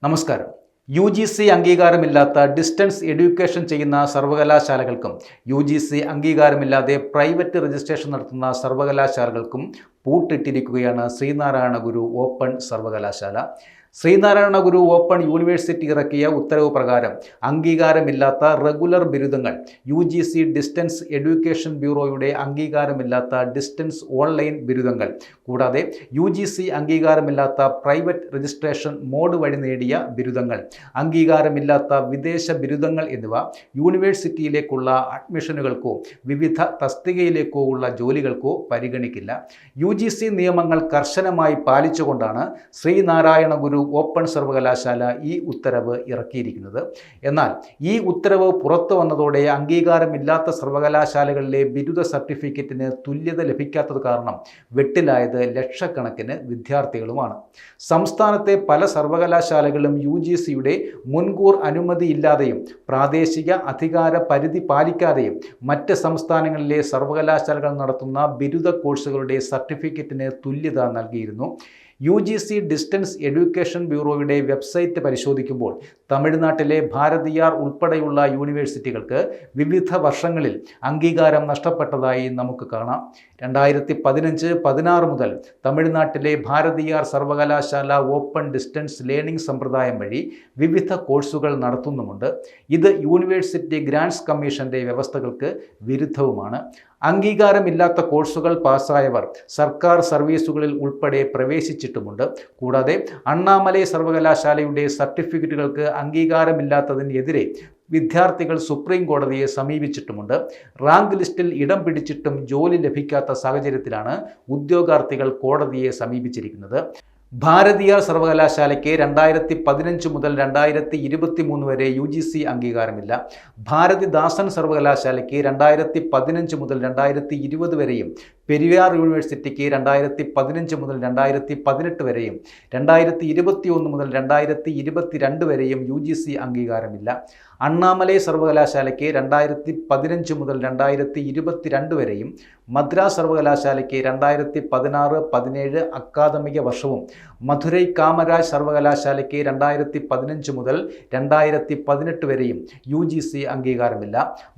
നമസ്കാരം. UGC അംഗീകാരമില്ലാത്ത distance education ചെയ്യുന്ന സർവകലാശാലകൾക്കും UGC അംഗീകാരമില്ലാതെ private registration നടത്തുന്ന സർവകലാശാലകൾക്കും പൂട്ടിട്ടിരിക്കുകയാണ് ശ്രീനാരായണ ഗുരു ഓപ്പൺ സർവകലാശാല. ശ്രീനാരായണ ഗുരു ഓപ്പൺ യൂണിവേഴ്സിറ്റി ഇറക്കിയ ഉത്തരവ് പ്രകാരം അംഗീകാരമില്ലാത്ത റെഗുലർ ബിരുദങ്ങൾ, UGC ഡിസ്റ്റൻസ് എഡ്യൂക്കേഷൻ ബ്യൂറോയുടെ അംഗീകാരമില്ലാത്ത ഡിസ്റ്റൻസ് ഓൺലൈൻ ബിരുദങ്ങൾ, കൂടാതെ UGC അംഗീകാരമില്ലാത്ത പ്രൈവറ്റ് രജിസ്ട്രേഷൻ മോഡ് വഴി നേടിയ ബിരുദങ്ങൾ, അംഗീകാരമില്ലാത്ത വിദേശ ബിരുദങ്ങൾ എന്നിവ യൂണിവേഴ്സിറ്റിയിലേക്കുള്ള അഡ്മിഷനുകൾക്കോ വിവിധ തസ്തികയിലേക്കോ ഉള്ള ജോലികൾക്കോ പരിഗണിക്കില്ല. UGC നിയമങ്ങൾ കർശനമായി പാലിച്ചുകൊണ്ടാണ് ശ്രീനാരായണ ഗുരു ഓപ്പൺ സർവകലാശാല ഈ ഉത്തരവ് ഇറക്കിയിരിക്കുന്നത്. എന്നാൽ ഈ ഉത്തരവ് പുറത്തു വന്നതോടെ അംഗീകാരമില്ലാത്ത സർവകലാശാലകളിലെ ബിരുദ സർട്ടിഫിക്കറ്റിന് തുല്യത ലഭിക്കാത്തത് കാരണം വെട്ടിലായത് ലക്ഷക്കണക്കിന് വിദ്യാർത്ഥികളുമാണ്. സംസ്ഥാനത്തെ പല സർവകലാശാലകളും UGCയുടെ മുൻകൂർ അനുമതിയില്ലാതെയും പ്രാദേശിക അധികാര പരിധി പാലിക്കാതെയും മറ്റ് സംസ്ഥാനങ്ങളിലെ സർവകലാശാലകൾ നടത്തുന്ന ബിരുദ കോഴ്സുകളുടെ സർട്ടിഫിക്കറ്റിന് തുല്യത നൽകിയിരുന്നു. UGC ഡിസ്റ്റൻസ് എഡ്യൂക്കേഷൻ ബ്യൂറോയുടെ വെബ്സൈറ്റ് പരിശോധിക്കുമ്പോൾ തമിഴ്നാട്ടിലെ ഭാരതിയാർ ഉൾപ്പെടെയുള്ള യൂണിവേഴ്സിറ്റികൾക്ക് വിവിധ വർഷങ്ങളിൽ അംഗീകാരം നഷ്ടപ്പെട്ടതായി നമുക്ക് കാണാം. 2015-16 മുതൽ തമിഴ്നാട്ടിലെ ഭാരതിയാർ സർവകലാശാല ഓപ്പൺ ഡിസ്റ്റൻസ് ലേണിംഗ് സമ്പ്രദായം വഴി വിവിധ കോഴ്സുകൾ നടത്തുന്നുമുണ്ട്. ഇത് യൂണിവേഴ്സിറ്റി ഗ്രാന്റ്സ് കമ്മീഷന്റെ വ്യവസ്ഥകൾക്ക് വിരുദ്ധവുമാണ്. അംഗീകാരമില്ലാത്ത കോഴ്സുകൾ പാസ്സായവർ സർക്കാർ സർവീസുകളിൽ ഉൾപ്പെടെ പ്രവേശിച്ചിട്ടുമുണ്ട്. കൂടാതെ അണ്ണാമലൈ സർവകലാശാലയുടെ സർട്ടിഫിക്കറ്റുകൾക്ക് അംഗീകാരമില്ലാത്തതിനെതിരെ വിദ്യാർത്ഥികൾ സുപ്രീം കോടതിയെ സമീപിച്ചിട്ടുമുണ്ട്. റാങ്ക് ലിസ്റ്റിൽ ഇടം പിടിച്ചിട്ടും ജോലി ലഭിക്കാത്ത സാഹചര്യത്തിലാണ് ഉദ്യോഗാർത്ഥികൾ കോടതിയെ സമീപിച്ചിരിക്കുന്നത്. ഭാരതിയാർ സർവകലാശാലയ്ക്ക് 2015 മുതൽ 2023 വരെ UGC അംഗീകാരമില്ല. ഭാരതിദാസൻ സർവകലാശാലയ്ക്ക് 2015 മുതൽ 2020 വരെയും, പെരിയാർ യൂണിവേഴ്സിറ്റിക്ക് 2015 മുതൽ 2018 വരെയും, 2021 മുതൽ 2022 വരെയും UGC അംഗീകാരമില്ല. അണ്ണാമലൈ സർവകലാശാലയ്ക്ക് 2015 മുതൽ 2022 വരെയും, മദ്രാസ് സർവകലാശാലയ്ക്ക് 2016-17 അക്കാദമിക വർഷവും, മധുരൈ കാമരാജ് സർവകലാശാലയ്ക്ക് 2015 മുതൽ 2018 വരെയും UGC അംഗീകാരമില്ല.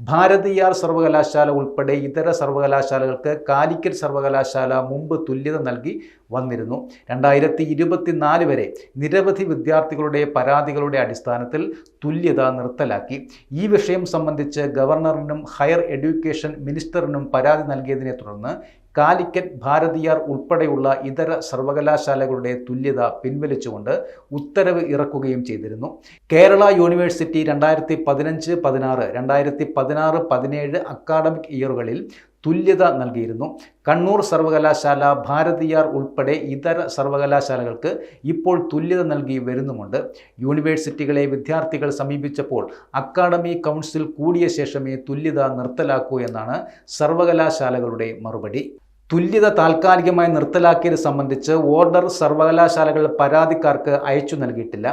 ഭാരതിയാർ സർവകലാശാല ഉൾപ്പെടെ ഇതര സർവകലാശാലകൾക്ക് കാലിക്കറ്റ് സർവകലാശാല മുമ്പ് തുല്യത നൽകി വന്നിരുന്നു. 2024 വരെ നിരവധി വിദ്യാർത്ഥികളുടെ പരാതികളുടെ അടിസ്ഥാനത്തിൽ തുല്യത നിർത്തലാക്കി. ഈ വിഷയം സംബന്ധിച്ച് ഗവർണറിനും ഹയർ എഡ്യൂക്കേഷൻ മിനിസ്റ്ററിനും പരാതി നൽകിയതിനെ തുടർന്ന് കാലിക്കറ്റ്, ഭാരതിയാർ ഉൾപ്പെടെയുള്ള ഇതര സർവകലാശാലകളുടെ തുല്യത പിൻവലിച്ചുകൊണ്ട് ഉത്തരവ് ഇറക്കുകയും ചെയ്തിരുന്നു. കേരള യൂണിവേഴ്സിറ്റി 2015-16, 2016-17 അക്കാഡമിക് ഇയറുകളിൽ തുല്യത നൽകിയിരുന്നു. കണ്ണൂർ സർവകലാശാല, ഭാരതിയാർ ഉൾപ്പെടെ ഇതര സർവകലാശാലകൾക്ക് ഇപ്പോൾ തുല്യത നൽകി വരുന്നുമുണ്ട്. യൂണിവേഴ്സിറ്റികളെ വിദ്യാർത്ഥികൾ സമീപിച്ചപ്പോൾ അക്കാഡമി കൗൺസിൽ കൂടിയ ശേഷമേ തുല്യത നിർത്തലാക്കൂ എന്നാണ് സർവകലാശാലകളുടെ മറുപടി. തുല്യത താൽക്കാലികമായി നിർത്തലാക്കിയത് സംബന്ധിച്ച് ഓർഡർ സർവകലാശാലകൾ പരാതിക്കാർക്ക് അയച്ചു നൽകിയിട്ടില്ല.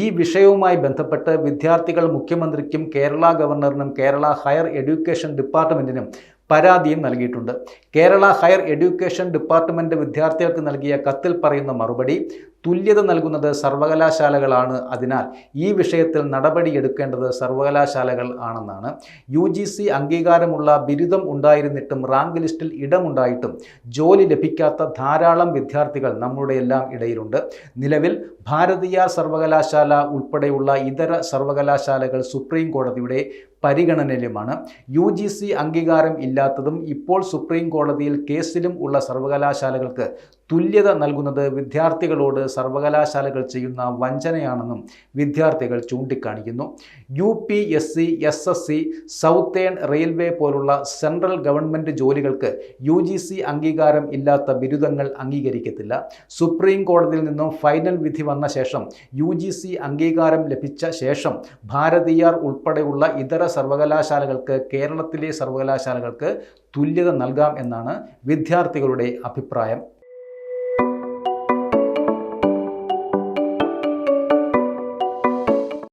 ഈ വിഷയവുമായി ബന്ധപ്പെട്ട് വിദ്യാർത്ഥികൾ മുഖ്യമന്ത്രിക്കും കേരള ഗവർണറിനും കേരള ഹയർ എഡ്യൂക്കേഷൻ ഡിപ്പാർട്ട്മെൻറ്റിനും പരാതിയും നൽകിയിട്ടുണ്ട്. കേരള ഹയർ എഡ്യൂക്കേഷൻ ഡിപ്പാർട്ട്മെൻറ്റ് വിദ്യാർത്ഥികൾക്ക് നൽകിയ കത്തിൽ പറയുന്ന മറുപടി, തുല്യത നൽകുന്നത് സർവകലാശാലകളാണ്, അതിനാൽ ഈ വിഷയത്തിൽ നടപടിയെടുക്കേണ്ടത് സർവകലാശാലകൾ ആണെന്നാണ്. UGC അംഗീകാരമുള്ള ബിരുദം ഉണ്ടായിരുന്നിട്ടും റാങ്ക് ലിസ്റ്റിൽ ഇടമുണ്ടായിട്ടും ജോലി ലഭിക്കാത്ത ധാരാളം വിദ്യാർത്ഥികൾ നമ്മുടെ എല്ലാം ഇടയിലുണ്ട്. നിലവിൽ ഭാരതിയാർ സർവകലാശാല ഉൾപ്പെടെയുള്ള ഇതര സർവകലാശാലകൾ സുപ്രീം കോടതിയുടെ പരിഗണനയിലുമാണ്. UGC അംഗീകാരം ഇല്ലാത്തതും ഇപ്പോൾ സുപ്രീം കോടതിയിൽ കേസിലും ഉള്ള സർവകലാശാലകൾക്ക് തുല്യത നൽകുന്നത് വിദ്യാർത്ഥികളോട് സർവകലാശാലകൾ ചെയ്യുന്ന വഞ്ചനയാണെന്നും വിദ്യാർത്ഥികൾ ചൂണ്ടിക്കാണിക്കുന്നു. UPSC, SSC, സൗത്തേൺ റെയിൽവേ പോലുള്ള സെൻട്രൽ ഗവൺമെൻറ് ജോലികൾക്ക് UGC അംഗീകാരം ഇല്ലാത്ത ബിരുദങ്ങൾ അംഗീകരിക്കത്തില്ല. സുപ്രീം കോടതിയിൽ നിന്നും ഫൈനൽ വിധി വന്ന ശേഷം UGC അംഗീകാരം ലഭിച്ച ശേഷം ഭാരതിയാർ ഉൾപ്പെടെയുള്ള ഇതര സർവകലാശാലകൾക്ക് കേരളത്തിലെ സർവകലാശാലകൾക്ക് തുല്യത നൽകാം എന്നാണ് വിദ്യാർത്ഥികളുടെ അഭിപ്രായം.